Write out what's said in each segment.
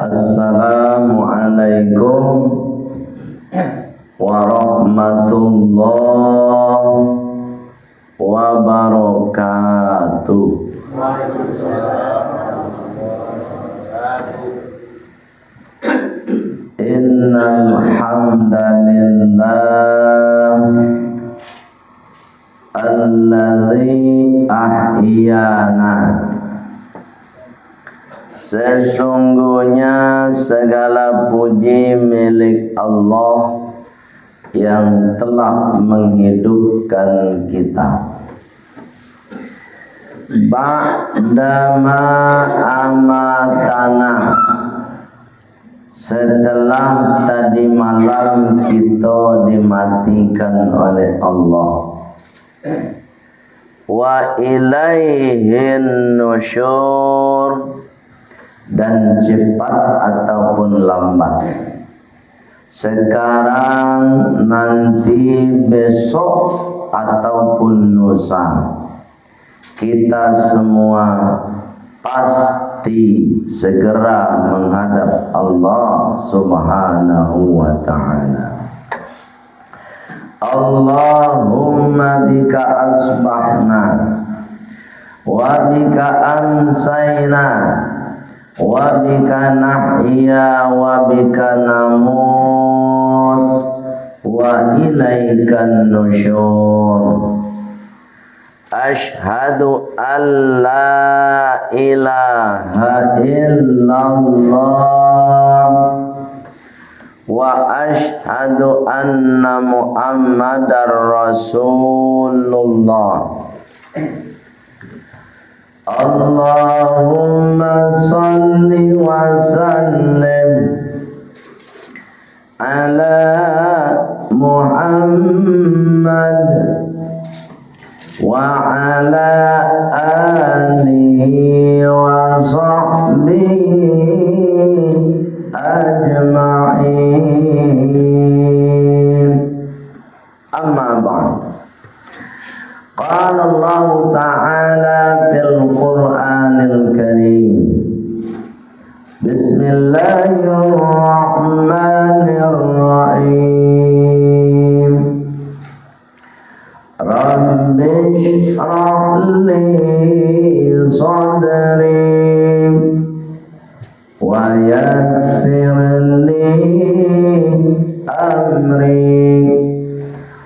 Assalamualaikum warahmatullahi wabarakatuh. Innal hamdalillah alladzi ahyana. Sesungguhnya segala puji milik Allah yang telah menghidupkan kita. Ba'dama amatana, setelah tadi malam kita dimatikan oleh Allah. Wa ilaihin nusyur, dan cepat ataupun lambat, sekarang, nanti, besok ataupun lusa, kita semua pasti segera menghadap Allah Subhanahu wa ta'ala. Allahumma bika asbahna wa bika amsayna wa bika nahya wa bika namut wa ilaikan nusyur. Ashhadu an la ilaha illallah wa ashhadu anna Muhammadar Rasulullah. Allahumma salli wa sallim ala Muhammad wa ala alihi wa sahbihi ajma'in. Amma ba'd. Qala Allah Ta'ala fil Qur'anil Karim. Bismillahirrahmanirrahim. Rabbi shrah li sadri wa yassir li amri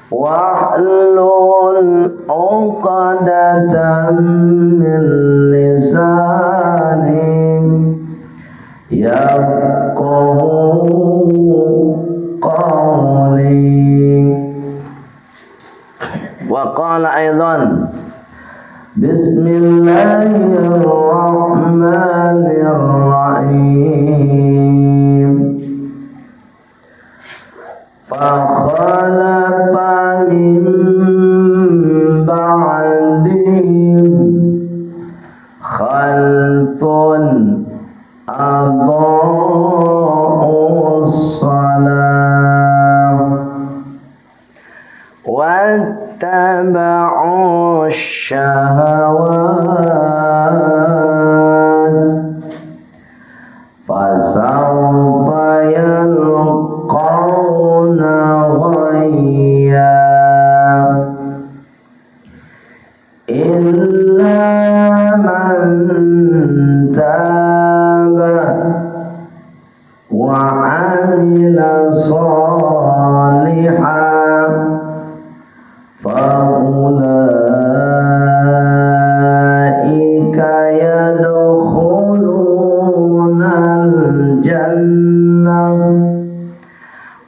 wahlul 'uqdatam min lisani yafqahu qawli. Wa qala aidan Bismillahirrahmanirrahim. Fa khalafa min ba'dihim khalfun adha'us salam wattaba'u syahawat fasawfa yalqawna ghayya illa man taba wa amila salihan faulaika yadkhulunal jannah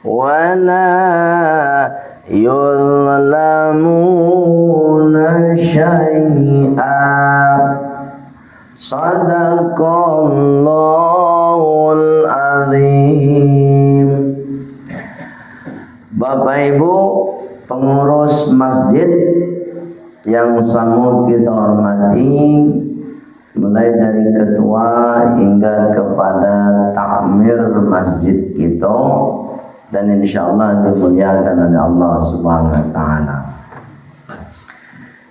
wa la yuzlamuna syai'a. Sadaqallahul azim. Bapak Ibu pengurus masjid yang sama kita hormati, mulai dari ketua hingga kepada takmir masjid kita, dan insyaallah dimuliakan oleh Allah Subhanahu wa ta'ala.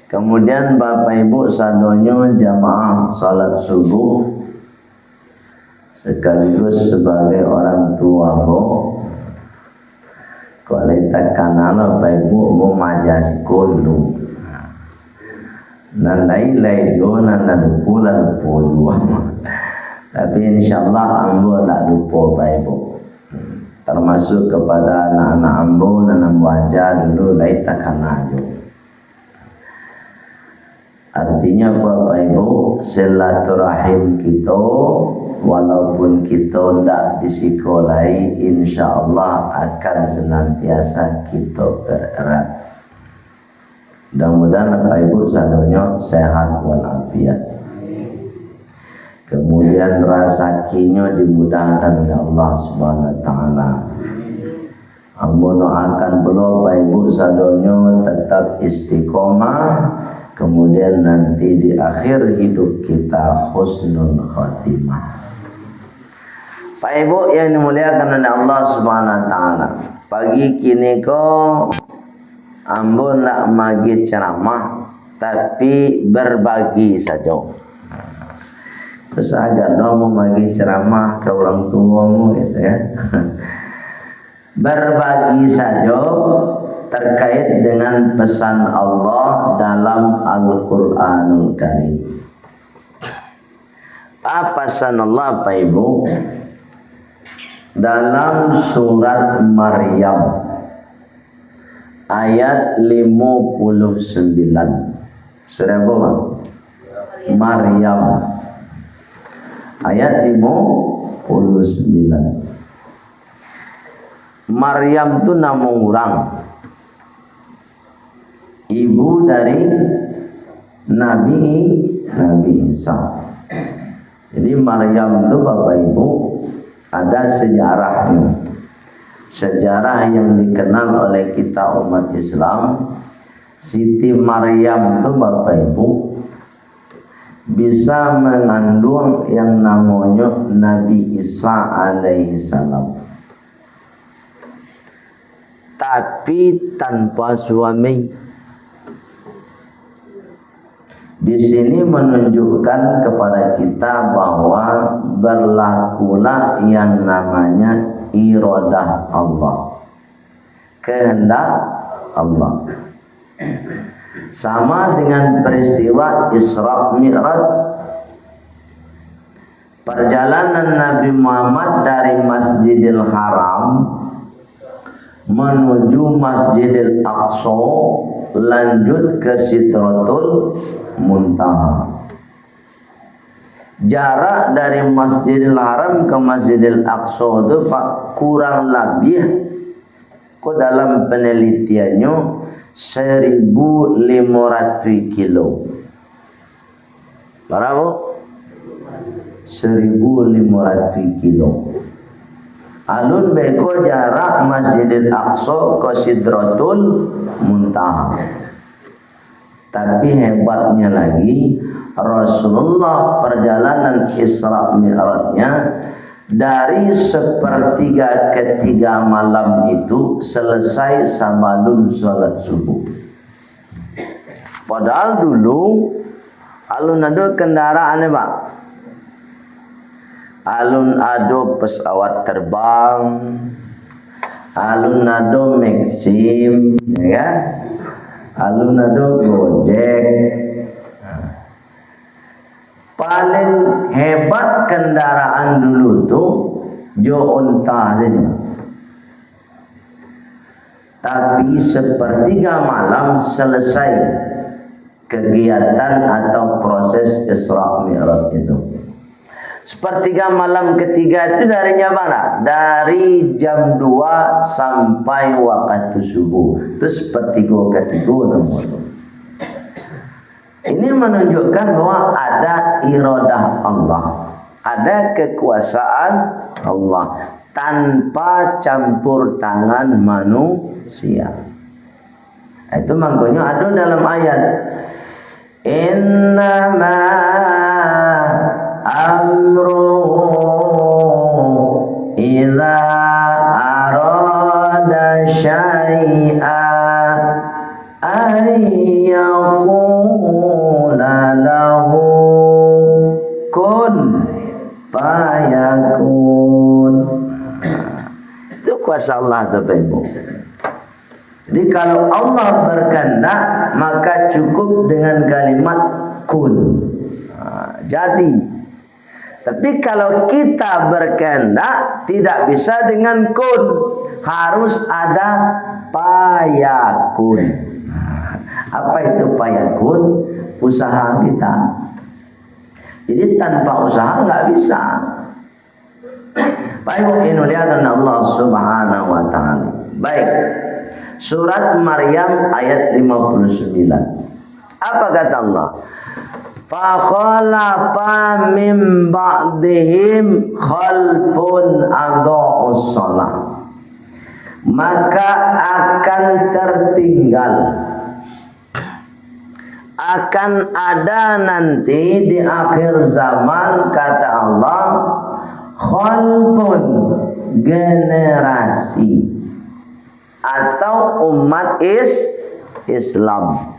Kemudian Bapak Ibu sadonyo jamaah salat subuh sekaligus sebagai orang tua bo. Kalau kita kenal Bapak Ibu mau majasi kolu, nan lai jo nan lupa juga. Tapi insyaallah ambo tak lupa Bapak Ibu. Termasuk kepada anak-anak ambo dan ambo aja dulu lai tak kenal jo. Artinya Bapak Ibu, silaturahim kita walaupun kita tidak disekolai, insyaallah akan senantiasa kita bererat. Mudah-mudahan Bapak Ibu sadonya sehat walafiat. Kemudian rezekinya dimudahkan oleh Allah Subhanahu wa taala. Ambo doakan pula Bapak Ibu sadonya tetap istiqomah. Kemudian nanti di akhir hidup kita husnul khatimah. Pak Ibu yang dimuliakan oleh Allah Subhanahu wa taala. Pagi kini ko ambo nak magi ceramah tapi berbagi saja. Terus agak dong mau magi ceramah ke orang tuamu gitu ya. Berbagi saja terkait dengan pesan Allah dalam Al-Quranul Karim. Apa pesan Allah Pak Ibu? Dalam surat Maryam ayat 59. Surah apa? Maryam ayat 59. Maryam itu nama orang, ibu dari Nabi Isa. Jadi Maryam itu Bapak Ibu ada sejarahnya. Sejarah yang dikenal oleh kita umat Islam, Siti Maryam itu Bapak Ibu bisa mengandung yang namanya Nabi Isa alaihi salam. Tapi tanpa suami. Di sini menunjukkan kepada kita bahwa berlakulah yang namanya iradah Allah, kehendak Allah. Sama dengan peristiwa Isra Mi'raj. Perjalanan Nabi Muhammad dari Masjidil Haram menuju Masjidil Aqsa, lanjut ke Sidratul Muntaha. Jarak dari Masjidil Haram ke Masjidil Aqsa itu Pak kurang lebih dalam penelitiannya 1.500 kilo. Berapa? 1.500 kilo. Alun beko jarak Masjidil Aqsa ke Sidratul Muntaha. Tapi hebatnya lagi, Rasulullah perjalanan Isra Mi'rajnya dari 1/3 malam itu selesai sebelum sholat subuh. Padahal dulu alun ada kendaraan Pak. Alun ada pesawat terbang, alun ada Maxim, ya. Alun ada Gojek. Paling hebat kendaraan dulu tuh jo unta saja. Tapi 1/3 malam selesai kegiatan atau proses Isra Mi'raj itu. 1/3 malam ketiga itu darinya mana? Dari jam 2 sampai waktu subuh. Itu 1/3 ketiga nomor. Ini menunjukkan bahwa ada iradah Allah, ada kekuasaan Allah tanpa campur tangan manusia. Itu makanya ada dalam ayat innama amruhu idza arada syai'an ayyaqula lahu kun fayakun. Itu kuasa Allah, Bapak Ibu. Jadi kalau Allah berkehendak, maka cukup dengan kalimat kun. Jadi. Tapi kalau kita berkehendak, tidak bisa dengan kun, harus ada payakun. Apa itu payakun? Usaha kita. Jadi tanpa usaha nggak bisa. Baik, ini lihat Allah Subhanahu wa taala. Baik. Surat Maryam ayat 59. Apa kata Allah? Fa khalafa min ba'dihim khalfun adha'us shalah. Maka akan tertinggal, akan ada nanti di akhir zaman, kata Allah, khalfun, generasi atau umat Islam,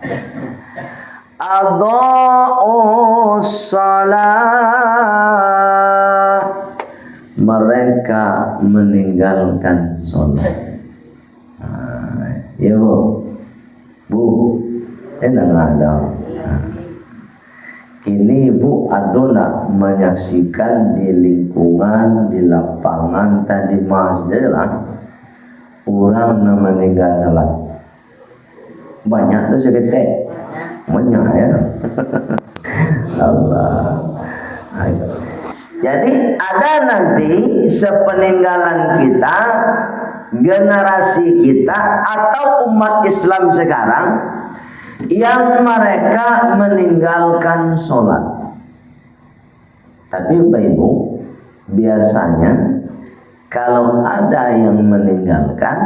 adha'us shalah, mereka meninggalkan sholat. Ya Bu, enak ada. Kini Bu adona menyaksikan di lingkungan, di lapangan, tadi masjid lah, orang meninggal sholat. Banyak tuh seketek. Banyak ya. Allah. Jadi ada nanti sepeninggalan kita, generasi kita atau umat Islam sekarang yang mereka meninggalkan sholat. Tapi Bapak Ibu, biasanya kalau ada yang meninggalkan,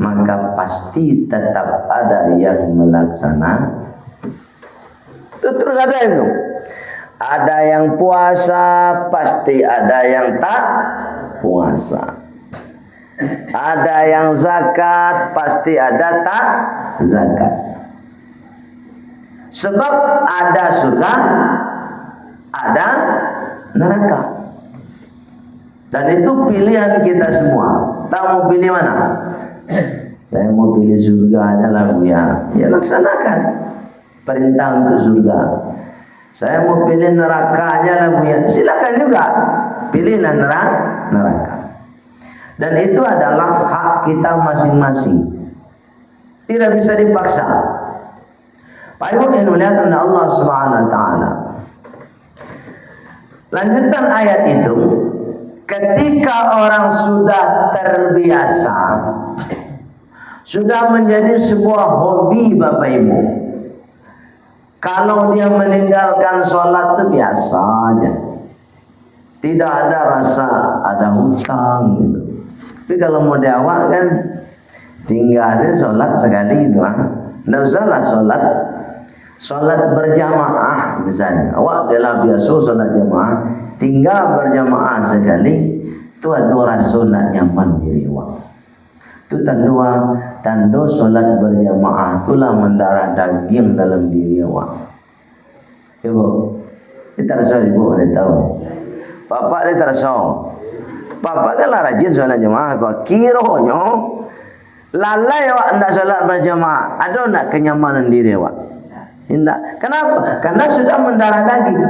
maka pasti tetap ada yang melaksanakan. Terus ada itu. Ada yang puasa, pasti ada yang tak puasa. Ada yang zakat, pasti ada tak zakat. Sebab ada surga, ada neraka. Dan itu pilihan kita semua. Tak mau pilih mana? Saya mau pilih surga aja lah Bu ya. Ya laksanakan perintah untuk surga. Saya mau pilih neraka aja lah Bu ya. Silakan juga. Pilihlah neraka. Dan itu adalah hak kita masing-masing. Tidak bisa dipaksa. Pak Ibu yang muliakan Allah Subhanahu wa taala. Lanjutan ayat itu, ketika orang sudah terbiasa, sudah menjadi sebuah hobi Bapak Ibu. Kalau dia meninggalkan sholat itu biasa aja. Tidak ada rasa ada hutang gitu. Tapi kalau mau diawak kan tinggal aja sholat sekali gitu. Tidak usahlah sholat berjamaah misalnya. Awak adalah biasa sholat jamaah, tinggal berjamaah sekali, itu ada rasa nak nyaman diri awak. Itu tanda sholat berjamaah itulah mendarah daging dalam diri awak. Ibu, kita rasa ibu boleh tahu. Bapak dia terasa. Bapak kan lah rajin sholat jamaah. Kau kironya lalai awak hendak sholat berjamaah. Ada nak kenyamanan diri awak? Tidak. Kenapa? Karena sudah mendarah daging.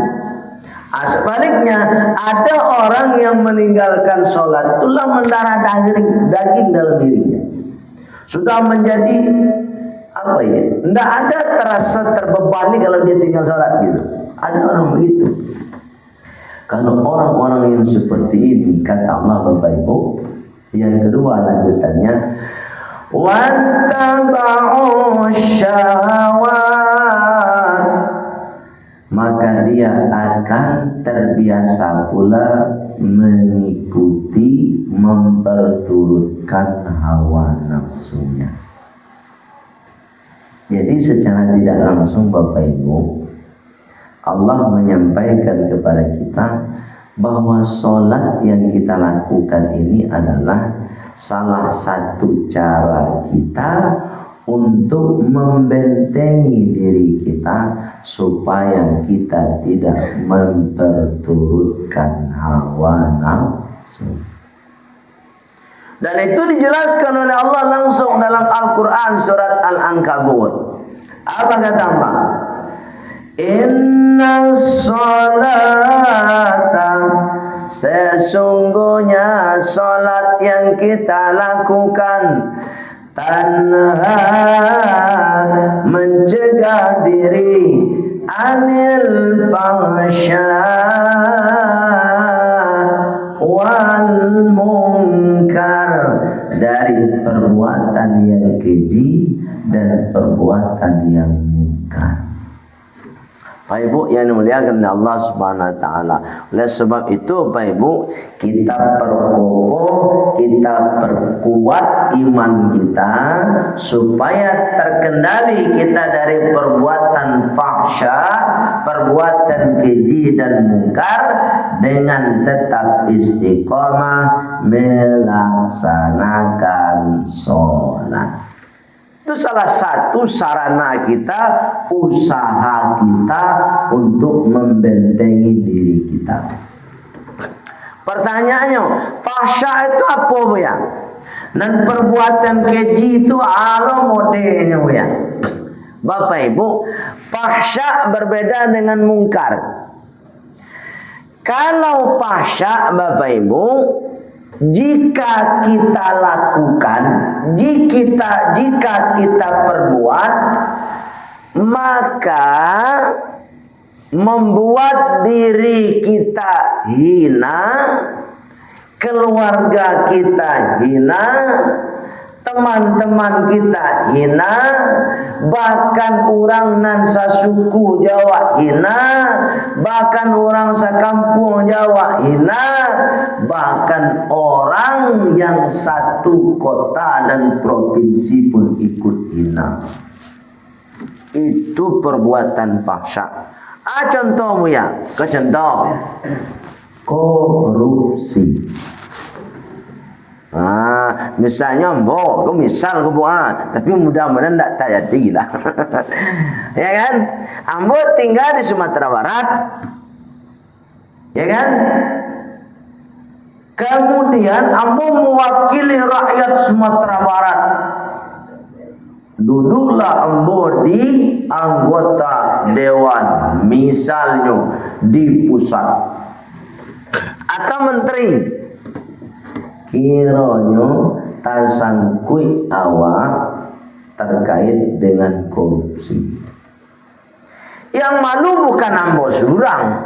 Sebaliknya ada orang yang meninggalkan sholat itulah mendarah daging dalam dirinya. Sudah menjadi apa ya? Tidak ada terasa terbebani kalau dia tinggal sholat gitu. Ada orang begitu. Kalau orang-orang yang seperti ini, kata Allah Bapak Ibu, yang kedua lanjutannya, wattaba'u syahawat, maka dia akan terbiasa pula mengikuti, memperturutkan hawa nafsunya. Jadi secara tidak langsung Bapak Ibu, Allah menyampaikan kepada kita bahwa sholat yang kita lakukan ini adalah salah satu cara kita untuk membentengi diri kita supaya kita tidak memperturutkan hawa nafsu. Dan itu dijelaskan oleh Allah langsung dalam Al-Quran surat Al-Ankabut. Apa kata Allah? Inna salata, sesungguhnya salat yang kita lakukan tanha, mencegah diri anil fahsya wal munkar, dari perbuatan yang keji dan perbuatan yang munkar. Pak Ibu yang dimuliakan oleh Allah Subhanahu wa taala. Oleh sebab itu Pak Ibu, kita perkokoh, kita perkuat iman kita supaya terkendali kita dari perbuatan fahsya, perbuatan keji dan mungkar, dengan tetap istiqomah melaksanakan sholat. Itu salah satu sarana kita, usaha kita untuk membentengi diri kita. Pertanyaannya, fahsya itu apa Bu ya? Dan perbuatan keji itu apa modelnya Bu ya? Bapak Ibu, fahsya berbeda dengan mungkar. Kalau fahsya Bapak Ibu, jika kita lakukan, jika kita perbuat, maka membuat diri kita hina, keluarga kita hina, teman-teman kita hina, bahkan orang nan sasuku Jawa hina, bahkan orang sekampung Jawa hina, bahkan orang yang satu kota dan provinsi pun ikut hina. Itu perbuatan fahsya. Contohmu ya, contoh korupsi. Misalnya kau misal kau tapi mudah-mudahan tak jadi lah. Ya kan? Ambo tinggal di Sumatera Barat, ya kan? Kemudian ambo mewakili rakyat Sumatera Barat. Duduklah ambo di anggota dewan, misalnya di pusat atau menteri. Kiranya tersangkut awak terkait dengan korupsi. Yang malu bukan ambo surang,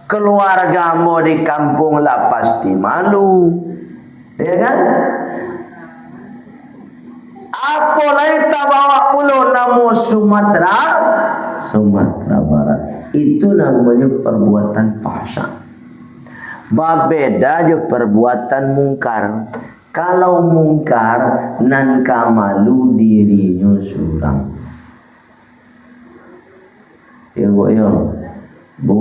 keluarga ambo di kampung lah pasti malu, ya kan? Apalagi tak bawa pulau namo Sumatera Barat. Itu namanya perbuatan fahsya. Beda je perbuatan mungkar. Kalau mungkar nan kamalu dirinya surang. Ya Bu,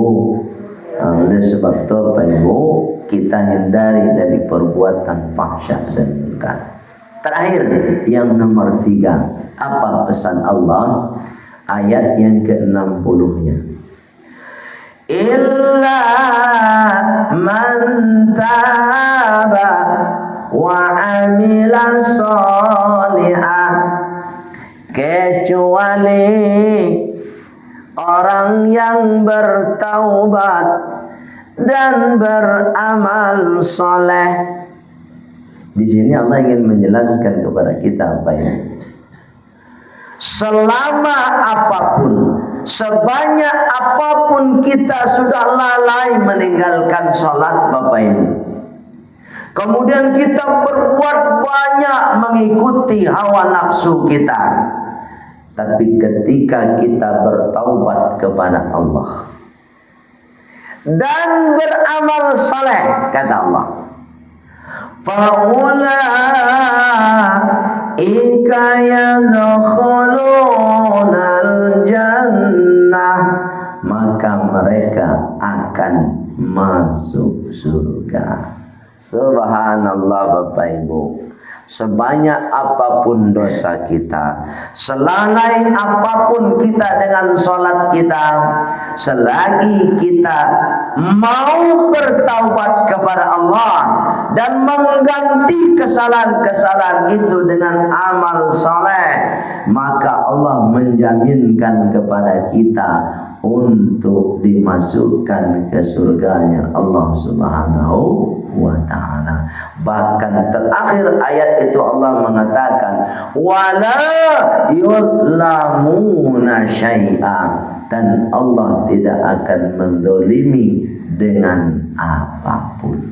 oleh sebab itu Pak Ibu, kita hindari dari perbuatan fahsya dan mungkar. Terakhir, yang nomor 3, apa pesan Allah? Ayat yang ke-60-nya. Illa man taba wa amila sholihan, kecuali orang yang bertaubat dan beramal soleh. Di sini Allah ingin menjelaskan kepada kita apa ya? Selama apapun, sebanyak apapun kita sudah lalai meninggalkan sholat Bapak Ibu, kemudian kita berbuat banyak mengikuti hawa nafsu kita, tapi ketika kita bertaubat kepada Allah dan beramal saleh, kata Allah, faulaika yadkhulunal jannah, maka mereka akan masuk surga. Subhanallah Bapak Ibu. sebanyak apapun dosa kita, selalai apapun kita dengan solat kita, selagi kita mau bertaubat kepada Allah dan mengganti kesalahan-kesalahan itu dengan amal soleh, maka Allah menjaminkan kepada kita untuk dimasukkan ke surganya Allah Subhanahu wa ta'ala. Bahkan terakhir ayat itu Allah mengatakan wala yuzlamuna syai'a, dan Allah tidak akan mendolimi dengan apapun.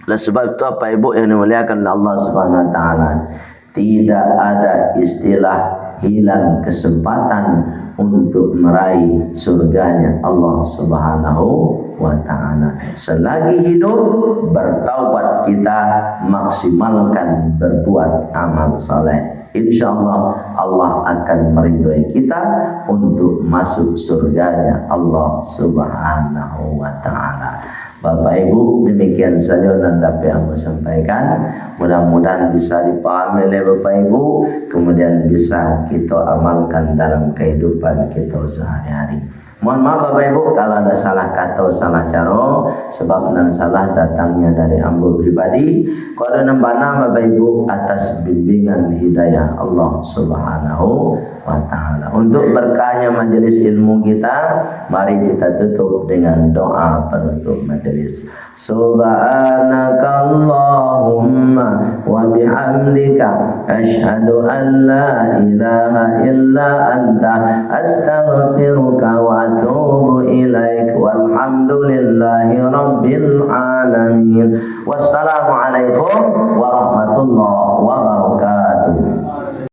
Oleh sebab itu apa ibu yang dimuliakan Allah Subhanahu wa ta'ala, tidak ada istilah hilang kesempatan untuk meraih surganya Allah Subhanahu wa ta'ala. Selagi hidup, bertaubat kita, maksimalkan berbuat amal saleh. InsyaAllah Allah akan meridhoi kita untuk masuk surganya Allah Subhanahu wa ta'ala. Bapak Ibu, demikian saja yang dapat saya sampaikan. Mudah-mudahan bisa dipahami oleh Bapak Ibu, kemudian bisa kita amalkan dalam kehidupan kita sehari-hari. Mohon maaf Bapak Ibu kalau ada salah kata, salah cara, sebab nan salah datangnya dari ambo pribadi. Kalau nambana Bapak Ibu atas bimbingan hidayah Allah Subhanahu wa ta'ala. Untuk berkahnya majelis ilmu kita, mari kita tutup dengan doa penutup majelis. Subhanakallahumma wa bihamdika asyhadu an la ilaha illa anta astaghfiruka wa atubu ilaik, walhamdulillahi rabbil alamin. Wassalamualaikum warahmatullahi wabarakatuh.